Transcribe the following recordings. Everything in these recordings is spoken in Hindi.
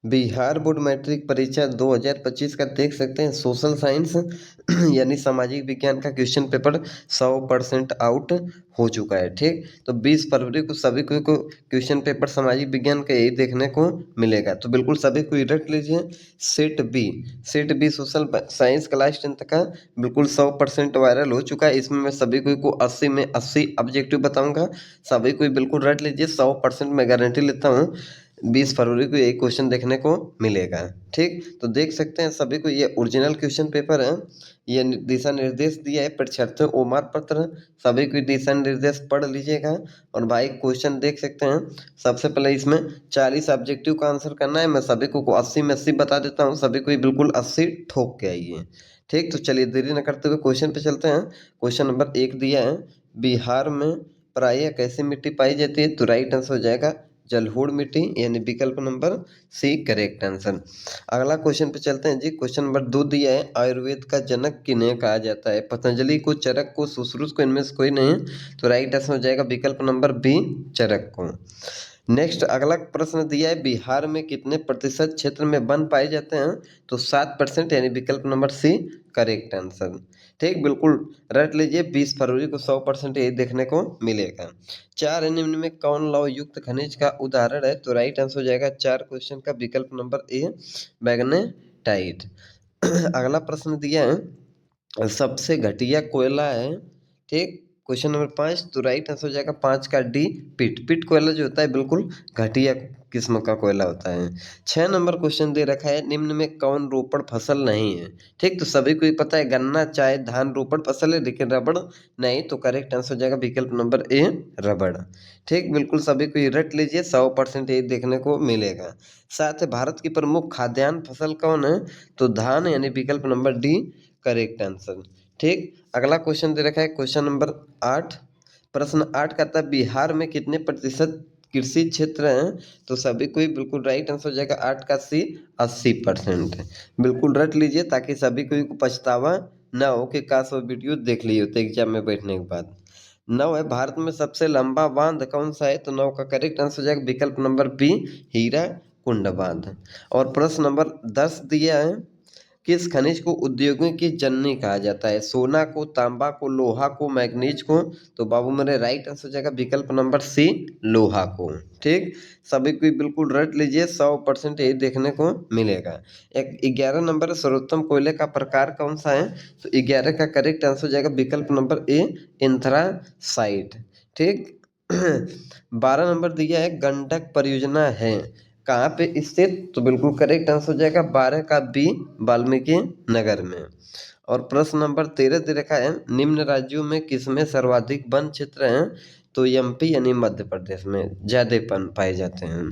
बिहार बोर्ड मैट्रिक परीक्षा 2025 का देख सकते हैं सोशल साइंस यानी सामाजिक विज्ञान का क्वेश्चन पेपर 100% आउट हो चुका है। ठीक, तो 20 फरवरी को सभी को क्वेश्चन पेपर सामाजिक विज्ञान का यही देखने को मिलेगा। तो बिल्कुल सभी को रट लीजिए। Set B social science class 10 का बिल्कुल 100% वायरल हो चुका है। इसमें मैं सभी को 80 में 80 ऑब्जेक्टिव बताऊंगा। सभी को बिल्कुल रट लीजिए, 100% मैं गारंटी लेता हूँ 20 फरवरी को एक क्वेश्चन देखने को मिलेगा। ठीक, तो देख सकते हैं सभी को ये ओरिजिनल क्वेश्चन पेपर है। ये दिशा निर्देश दिया है परीक्षार्थियों ओमार पत्र, सभी को दिशा निर्देश पढ़ लीजिएगा। और भाई क्वेश्चन देख सकते हैं, सबसे पहले इसमें 40 ऑब्जेक्टिव का आंसर करना है। मैं सभी को 80 में 80 बता देता हूँ, सभी को बिल्कुल 80 ठोक के आइए। ठीक, तो चलिए देरी न करते हुए क्वेश्चन पे चलते हैं। क्वेश्चन नंबर 1 दिया है, बिहार में प्रायः कैसी मिट्टी पाई जाती है? तो राइट आंसर हो जाएगा जलोढ़ मिट्टी, यानी विकल्प नंबर सी करेक्ट आंसर। अगला क्वेश्चन पे चलते हैं जी। क्वेश्चन नंबर 2 दिया है, आयुर्वेद का जनक किन्हें कहा जाता है? पतंजलि को, चरक को, सुश्रुत को, इनमें से कोई नहीं। तो राइट आंसर हो जाएगा विकल्प नंबर बी चरक को। नेक्स्ट अगला प्रश्न दिया है, बिहार में कितने प्रतिशत क्षेत्र में वन पाए जाते हैं? तो 7%, यानी विकल्प नंबर सी करेक्ट आंसर। ठीक, बिल्कुल रट लीजिए, 20 फरवरी को 100% यही देखने को मिलेगा। 4 निम्न में कौन लौह युक्त खनिज का उदाहरण है? तो राइट आंसर हो जाएगा 4 क्वेश्चन का विकल्प नंबर ए मैग्नेटाइट। अगला प्रश्न दिया है, सबसे घटिया कोयला है? ठीक, क्वेश्चन नंबर 5, तो राइट आंसर हो जाएगा 5 का डी पिट कोयला जो होता है बिल्कुल घटिया किस्म का कोयला होता है। 6 नंबर क्वेश्चन दे रखा है, निम्न में कौन रोपड़ फसल नहीं है? ठीक, तो सभी को ही पता है गन्ना, चाय, धान रोपड़ फसल है, लेकिन रबड़ नहीं। तो करेक्ट आंसर हो जाएगा विकल्प नंबर ए रबड़। ठीक, बिल्कुल सभी को ही रट लीजिए, 100% ये देखने को मिलेगा। साथ ही भारत की प्रमुख खाद्यान्न फसल कौन है? तो धान, यानी विकल्प नंबर डी करेक्ट आंसर। ठीक, अगला क्वेश्चन दे रखा है क्वेश्चन नंबर 8। प्रश्न 8 कहता है, बिहार में कितने प्रतिशत कृषि क्षेत्र हैं? तो सभी को ही बिल्कुल राइट आंसर हो जाएगा 8 का सी 80%। बिल्कुल रट लीजिए ताकि सभी को ही पछतावा ना हो कि काश वो वीडियो देख ली होते एग्जाम में बैठने के बाद। 9 है, भारत में सबसे लंबा बांध कौन सा है? तो 9 का करेक्ट आंसर हो जाएगा विकल्प नंबर बी हीरा कुंड बांध। और प्रश्न नंबर 10 दिया है, किस खनिज को उद्योगों की जननी कहा जाता है? सोना को, तांबा को, लोहा को, मैग्नीज को? तो बाबू मेरे राइट आंसर हो जाएगा विकल्प नंबर सी लोहा को। ठीक, सभी को बिल्कुल रट लीजिए, 100% यही देखने को मिलेगा। 11 नंबर, सर्वोत्तम कोयले का प्रकार कौन सा है? तो 11 का करेक्ट आंसर हो जाएगा विकल्प नंबर ए एंथ्रासाइट। ठीक, 12 नंबर दिया है, गंडक परियोजना है कहाँ पे स्थित? तो बिल्कुल करेक्ट आंसर हो जाएगा 12 का बी वाल्मीकि नगर में। और प्रश्न नंबर 13 दे रखा है, निम्न राज्यों में किसमें सर्वाधिक वन क्षेत्र हैं? तो एमपी, यानी मध्य प्रदेश में ज्यादा वन पाए जाते हैं।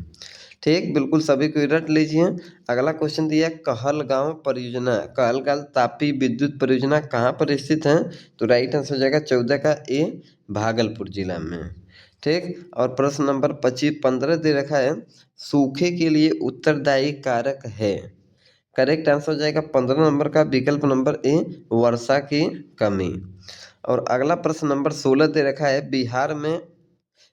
ठीक, बिल्कुल सभी को रट लीजिए। अगला क्वेश्चन दिया, कहलगांव परियोजना, कहलगांव तापी विद्युत परियोजना कहाँ पर स्थित है? तो राइट आंसर हो जाएगा 14 का ए भागलपुर जिला में। ठीक, और प्रश्न नंबर 15 दे रखा है, सूखे के लिए उत्तरदायी कारक है? करेक्ट आंसर हो जाएगा 15 नंबर का विकल्प नंबर ए वर्षा की कमी। और अगला प्रश्न नंबर 16 दे रखा है,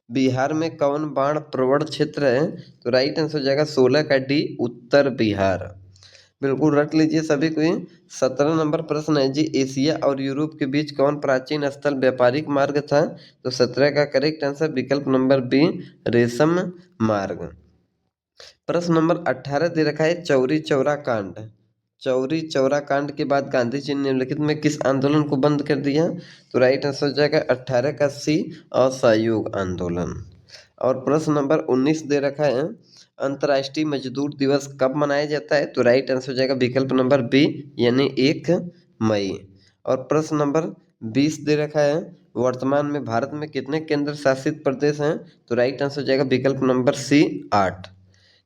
बिहार में कौन बाढ़ प्रवण क्षेत्र है? तो राइट आंसर हो जाएगा 16 का डी उत्तर बिहार। बिल्कुल रट लीजिए सभी को। 17 नंबर प्रश्न है जी, एशिया और यूरोप के बीच कौन प्राचीन स्थल व्यापारिक मार्ग था? तो 17 का करेक्ट आंसर विकल्प नंबर बी रेशम मार्ग। प्रश्न नंबर 18 दे रखा है, चौरी चौरा कांड। चौरी चौरा कांड के बाद गांधी जी ने निम्नलिखित में किस आंदोलन को बंद कर दिया? तो राइट आंसर हो जाएगा 18 का सी असहयोग आंदोलन। और प्रश्न नंबर 19 दे रखा है, अंतर्राष्ट्रीय मजदूर दिवस कब मनाया जाता है? तो राइट आंसर हो जाएगा विकल्प नंबर बी, यानी 1 मई। और प्रश्न नंबर 20 दे रखा है, वर्तमान में भारत में कितने केंद्र शासित प्रदेश हैं? तो राइट आंसर हो जाएगा विकल्प नंबर सी 8।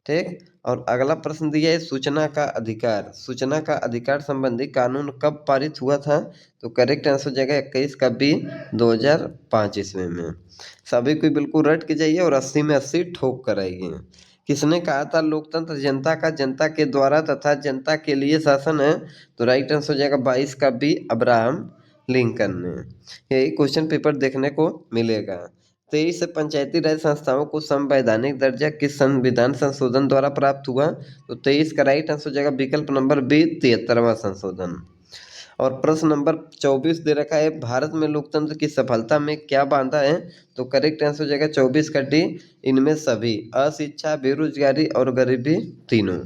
ठीक, और अगला प्रश्न दिया है, सूचना का अधिकार संबंधी कानून कब पारित हुआ था? तो करेक्ट आंसर हो जाएगा 21 का बी 2005 ईस्वी में। सभी को बिल्कुल रट के जाइए और 80 में 80 ठोक कर आइए। किसने कहा था लोकतंत्र जनता का, जनता के द्वारा तथा जनता के लिए शासन है? तो राइट आंसर हो जाएगा 22 का बी अब्राहम लिंकन ने। यही क्वेश्चन पेपर देखने को मिलेगा। 23 पंचायती राज संस्थाओं को संवैधानिक दर्जा किस संविधान संशोधन द्वारा प्राप्त हुआ? तो 23 का राइट आंसर हो जाएगा विकल्प नंबर बी 73वां संशोधन। और प्रश्न नंबर 24 दे रखा है, भारत में लोकतंत्र की सफलता में क्या बाधा है? तो करेक्ट आंसर हो जाएगा 24 का डी, इनमें सभी, अशिक्षा, बेरोजगारी और गरीबी तीनों।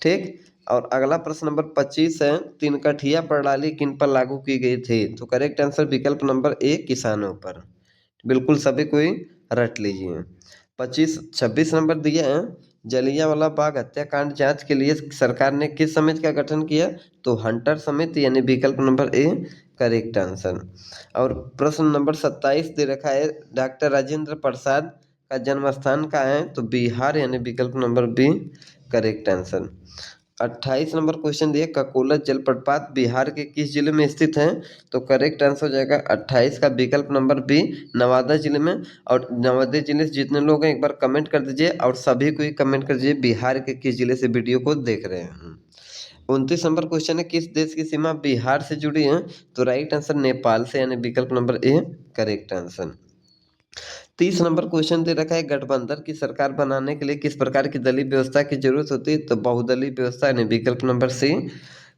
ठीक। और अगला प्रश्न नंबर 25 है, तीन कठिया प्रणाली किन पर लागू की गई थी? तो करेक्ट आंसर विकल्प नंबर ए, किसानों पर। बिल्कुल सभी कोई रट लीजिए। 26 नंबर दिया है, जलियांवाला बाग हत्याकांड जांच के लिए सरकार ने किस समिति का गठन किया? तो हंटर समिति, यानी विकल्प नंबर ए करेक्ट आंसर। और प्रश्न नंबर 27 दे रखा है, डॉक्टर राजेंद्र प्रसाद का जन्म स्थान कहाँ है? तो बिहार, यानी विकल्प number B correct answer. 28 number question दिया, ककोला जलप्रपात बिहार के किस जिले में स्थित है? तो करेक्ट आंसर हो जाएगा 28 का विकल्प नंबर बी, नवादा जिले में। और नवादा जिले से जितने लोग हैं एक बार कमेंट कर दीजिए, और सभी को ही कमेंट कर दीजिए बिहार के किस जिले से वीडियो को देख रहे हैं। 29 नंबर क्वेश्चन है, किस देश की सीमा बिहार से जुड़ी है? तो राइट आंसर नेपाल से, यानी विकल्प number A correct answer. 30 number question दे रखा है, गठबंधन की सरकार बनाने के लिए किस प्रकार की दलीय व्यवस्था की जरूरत होती है? तो बहुदलीय व्यवस्था, यानी विकल्प number C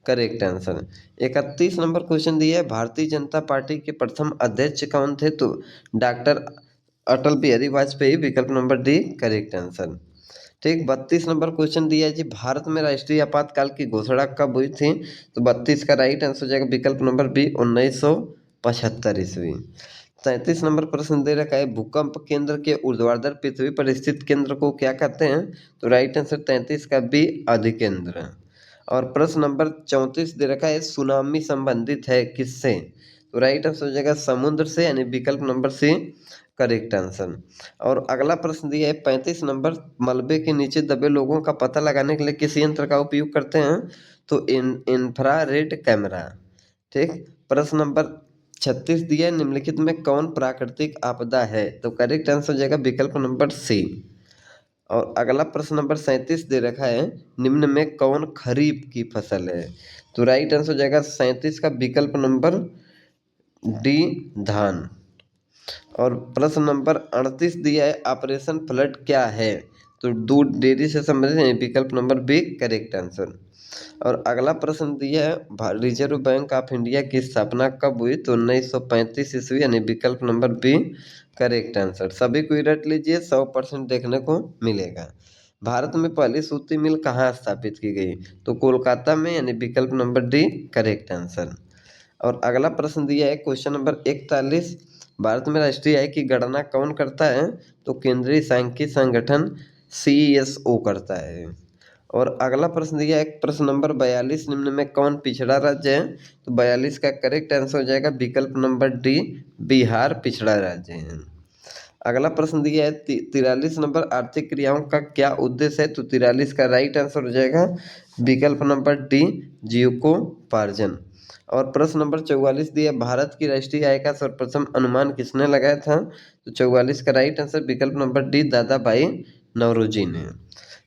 correct answer. 31 number question दिया है, भारतीय जनता पार्टी के प्रथम अध्यक्ष कौन थे? तो डॉक्टर अटल बिहारी वाजपेयी, विकल्प नंबर डी करेक्ट आंसर। ठीक। 32 नंबर क्वेश्चन दिया है जी, भारत में राष्ट्रीय आपातकाल की घोषणा कब हुई थी? तो 32 का राइट आंसर हो जाएगा विकल्प नंबर बी, 1975 ईस्वी। 33 नंबर प्रश्न दे रखा है, भूकंप केंद्र के ऊर्ध्वाधर पृथ्वी पर स्थित केंद्र को क्या कहते हैं? तो राइट आंसर 33 का बी, अधिकेंद्र। और प्रश्न नंबर 34 दे रखा है, सुनामी संबंधित है किससे? तो राइट आंसर हो जाएगा समुद्र से, यानी विकल्प नंबर सी करेक्ट आंसर। और अगला प्रश्न दिया है 35 नंबर, मलबे के नीचे दबे लोगों का पता लगाने के लिए किस यंत्र का उपयोग करते हैं? तो इंफ्रारेड कैमरा। ठीक। प्रश्न नंबर 36 दिया है, निम्नलिखित में कौन प्राकृतिक आपदा है? तो करेक्ट आंसर हो जाएगा विकल्प नंबर सी। और अगला प्रश्न नंबर 37 दे रखा है, निम्न में कौन खरीफ की फसल है? तो राइट आंसर हो जाएगा 37 का विकल्प नंबर डी, धान। और प्रश्न नंबर 38 दिया है, ऑपरेशन फ्लड क्या है? तो दूध डेयरी से संबंधित है, विकल्प नंबर बी करेक्ट आंसर। और अगला प्रश्न दिया है, रिजर्व बैंक ऑफ इंडिया की स्थापना कब हुई? तो 1935 ईस्वी, यानी विकल्प नंबर बी करेक्ट आंसर। सभी को रट लीजिए, 100% देखने को मिलेगा। भारत में पहली सूती मिल कहाँ स्थापित की गई? तो कोलकाता में, यानी विकल्प नंबर डी करेक्ट आंसर। और अगला प्रश्न दिया है क्वेश्चन नंबर 41, भारत में राष्ट्रीय आय की गणना कौन करता है? तो केंद्रीय सांख्यिकी संगठन CSO करता है। और अगला प्रश्न दिया है प्रश्न नंबर 42, निम्न में कौन पिछड़ा राज्य है? तो 42 का करेक्ट आंसर हो जाएगा विकल्प नंबर डी, बिहार पिछड़ा राज्य है। अगला प्रश्न दिया है 43 नंबर, आर्थिक क्रियाओं का क्या उद्देश्य है? तो 43 का राइट आंसर हो जाएगा विकल्प नंबर डी, जीविकोपार्जन। और प्रश्न नंबर 44 दिया, भारत की राष्ट्रीय आय का सर्वप्रथम अनुमान किसने लगाया था? तो 44 का राइट आंसर विकल्प नंबर डी, दादा भाई नौरोजी ने।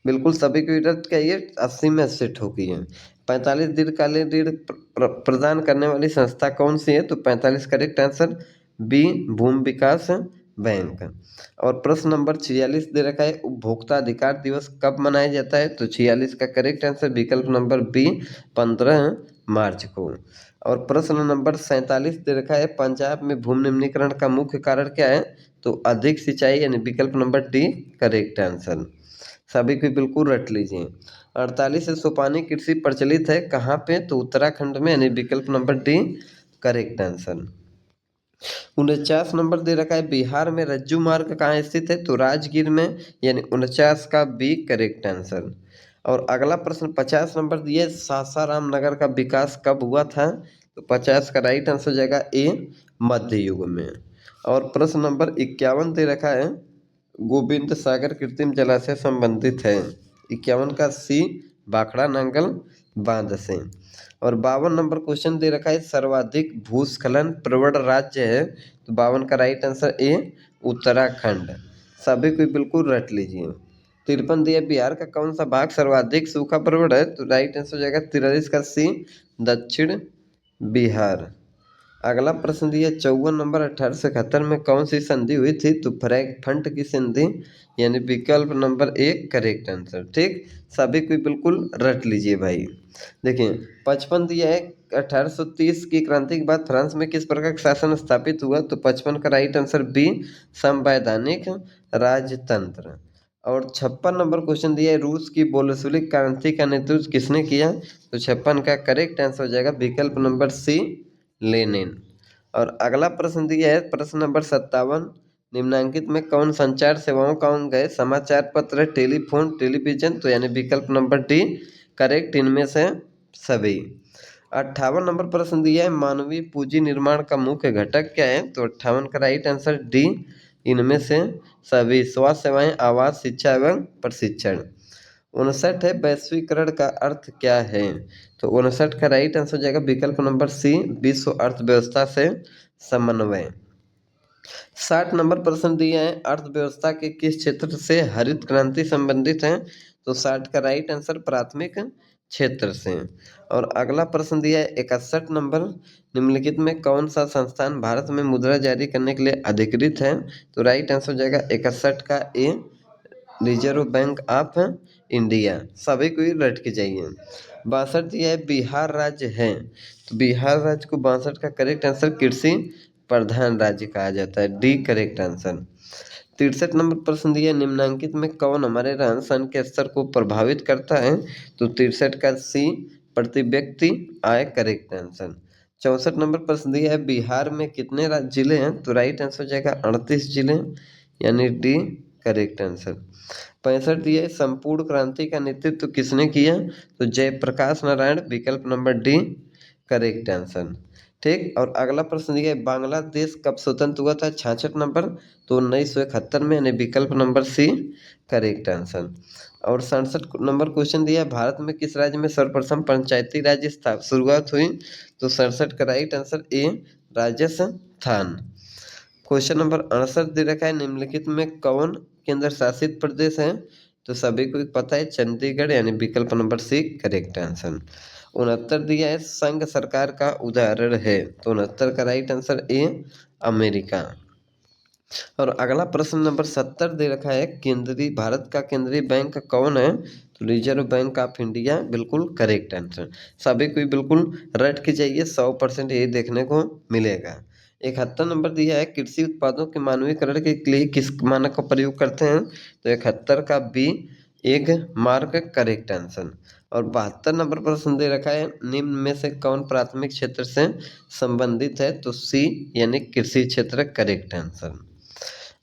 बिल्कुल सभी को रट का ये 80 में 80 ठोकी है। 45 दीर्घकालीन ऋण प्रदान करने वाली संस्था कौन सी है? तो 45 करेक्ट आंसर बी, भूमि विकास बैंक। और प्रश्न नंबर 46 दे रखा है, उपभोक्ता अधिकार दिवस कब मनाया जाता है? तो 46 का करेक्ट आंसर विकल्प नंबर बी, 15 मार्च को। और प्रश्न नंबर 47 दे रखा है, पंजाब में भूमि निम्नीकरण का मुख्य कारण क्या है? तो अधिक सिंचाई, यानी विकल्प नंबर डी करेक्ट आंसर। सभी को बिल्कुल रट लीजिए। 48 से सोपानी कृषि प्रचलित है कहाँ पे? तो उत्तराखंड में, यानी विकल्प number D correct answer. 49 number दे रखा है, बिहार में रज्जू मार्ग कहाँ स्थित है? तो राजगीर में, यानी 49 का बी करेक्ट आंसर। और अगला प्रश्न 50 नंबर दिए, सासाराम नगर का विकास कब हुआ था? तो 50 का राइट आंसर हो जाएगा ए, मध्य युग में। और प्रश्न नंबर 51 दे रखा है, गोविंद सागर कृत्रिम जलाशय संबंधित है? 51 का सी, भाखड़ा नांगल बांध से। और 52 नंबर क्वेश्चन दे रखा है, सर्वाधिक भूस्खलन प्रवण राज्य है? तो 52 का राइट आंसर ए, उत्तराखंड। सभी को बिल्कुल रट लीजिए। 53 दिया, बिहार का कौन सा भाग सर्वाधिक सूखा प्रवण है? तो राइट आंसर हो जाएगा 43 का सी, दक्षिण बिहार। अगला प्रश्न दिया 54 नंबर 1871 में कौन सी संधि हुई थी? तो फ्रैंकफर्ट की संधि, यानी विकल्प नंबर 1 करेक्ट आंसर। ठीक, सभी को बिल्कुल रट लीजिए भाई। देखिए 55 दिया है 1830 की क्रांति के बाद फ्रांस में किस प्रकार का शासन स्थापित हुआ? तो 55 का राइट आंसर बी संवैधानिक राजतंत्र। और 56 नंबर क्वेश्चन दिया है रूस की बोल्शेविक क्रांति का नेतृत्व किसने किया? तो 56 का करेक्ट आंसर हो जाएगा विकल्प नंबर सी लेनिन। और अगला प्रश्न दिया है प्रश्न नंबर 57, निम्नलिखित में कौन संचार सेवाओं का अंग है? समाचार पत्र, टेलीफोन, टेलीविजन, तो यानी विकल्प नंबर डी करेक्ट इनमें से सभी। 58 नंबर प्रश्न दिया है मानवीय पूंजी निर्माण का मुख्य घटक क्या है? तो 58 का राइट आंसर डी इनमें से सभी। स्वास्थ्य सेवाएं, आवास, शिक्षा एवं प्रशिक्षण। 59 है वैश्वीकरण का अर्थ क्या है? तो 59 का राइट आंसर हो जाएगा विकल्प नंबर सी विश्व अर्थव्यवस्था से समन्वय। 60 नंबर प्रश्न दिए हैं अर्थव्यवस्था के किस क्षेत्र से हरित क्रांति संबंधित है? तो 60 का राइट आंसर प्राथमिक क्षेत्र से। और अगला प्रश्न दिया है 61 नंबर, निम्नलिखित में कौन सा संस्थान भारत में मुद्रा जारी करने के लिए अधिकृत है? तो राइट आंसर हो जाएगा 61 का a reserve bank of India. सभी को ही रट के जाइए। 62 दिया है बिहार राज्य है, तो बिहार राज्य को 62 का करेक्ट आंसर कृषि प्रधान राज्य कहा जाता है, डी करेक्ट आंसर। 63 नंबर प्रश्न दिया है निम्नलिखित में कौन हमारे रहन सहन के स्तर को प्रभावित करता है? तो 63 का सी प्रति व्यक्ति आय करेक्ट आंसर। 64 नंबर प्रश्न दिया है बिहार में कितने जिले हैं? तो राइट आंसर हो जाएगा 38 जिले, यानी डी करेक्ट आंसर। 65 दिया है संपूर्ण क्रांति का नेतृत्व किसने किया? तो जयप्रकाश नारायण, विकल्प नंबर डी करेक्ट आंसर। ठीक, और अगला प्रश्न दिया है बांग्लादेश कब स्वतंत्र हुआ था? 66 नंबर, तो 1971 में, यानी विकल्प नंबर सी करेक्ट आंसर। और 67 नंबर क्वेश्चन दिया है भारत में किस राज्य में सर्वप्रथम पंचायती राज शुरुआत हुई? तो 67 का right answer A Rajasthan. Question number 68 दे रखा है निम्नलिखित में कौन केंद्र शासित प्रदेश है? तो सभी को पता है चंडीगढ़, यानी विकल्प नंबर सी करेक्ट आंसर। 69 दिया है संघ सरकार का उदाहरण है, तो 69 का राइट आंसर ए अमेरिका। और अगला प्रश्न नंबर 70 दे रखा है केंद्रीय भारत का केंद्रीय बैंक कौन है? तो रिजर्व बैंक ऑफ इंडिया, बिल्कुल करेक्ट आंसर। सभी को बिल्कुल रट के जाइए, 100% यही देखने को मिलेगा। 71 नंबर दिया है कृषि उत्पादों के मानवीकरण के लिए किस मानक का प्रयोग करते हैं? तो 71 का बी एक मार्क करेक्ट आंसर। और 72 नंबर प्रश्न दे रखा है निम्न में से कौन प्राथमिक क्षेत्र से संबंधित है? तो सी यानी कृषि क्षेत्र करेक्ट आंसर।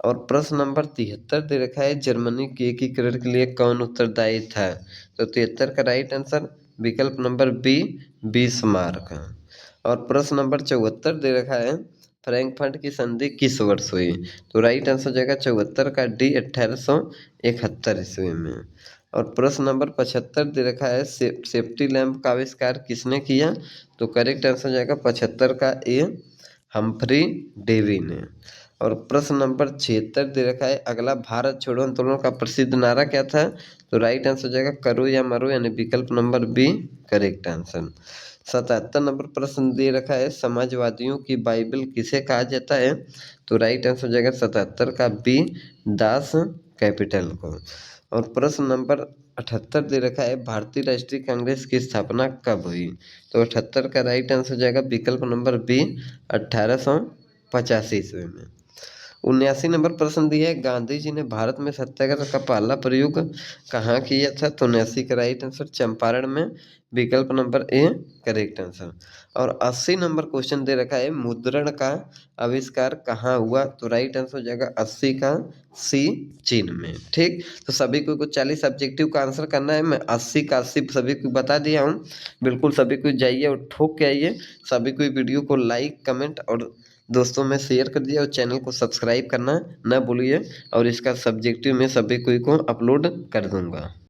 और प्रश्न नंबर 73 दे रखा है जर्मनी के एकीकरण के लिए कौन उत्तरदायी था? तो 73 का राइट आंसर विकल्प नंबर बी बिस्मार्क। और प्रश्न नंबर 74 दे रखा है फ्रैंकफर्ट की संधि किस वर्ष हुई? तो राइट आंसर हो जाएगा 74 का डी 1871 ईस्वी में। और प्रश्न नंबर 75 दे रखा है सेफ्टी लैंप का आविष्कार किसने किया? तो करेक्ट आंसर हो जाएगा 75 का ए हम्फ्री डेवी ने। और प्रश्न नंबर 76 दे रखा है अगला भारत छोड़ो आंदोलन का प्रसिद्ध नारा क्या था? तो राइट आंसर हो जाएगा करो या मरो, यानी विकल्प number B correct answer. 77 number प्रश्न दे रखा है समाजवादियों की बाइबल किसे कहा जाता है? तो राइट आंसर हो जाएगा 77 का बी दास कैपिटल को। और प्रश्न नंबर 78 दे रखा है भारतीय राष्ट्रीय कांग्रेस की स्थापना कब हुई? तो 78 का राइट आंसर हो जाएगा विकल्प नंबर बी 1885 ईस्वी में। 79 नंबर प्रश्न दिया है गांधी जी ने भारत में सत्याग्रह का पहला प्रयोग कहाँ किया था? तो 79 का राइट आंसर चंपारण में, विकल्प नंबर ए करेक्ट आंसर। और 80 नंबर क्वेश्चन दे रखा है मुद्रण का आविष्कार कहाँ हुआ? तो राइट आंसर हो जाएगा 80 का सी चीन में। ठीक, तो सभी को 40 सब्जेक्टिव का आंसर करना है। मैं 80 का 80 सभी को बता दिया हूँ, बिल्कुल सभी को जाइए और ठोक के आइए। सभी को वीडियो को लाइक कमेंट और दोस्तों में शेयर कर दिया और चैनल को सब्सक्राइब करना न भूलिए। और इसका सब्जेक्टिव में सभी को अपलोड कर दूंगा।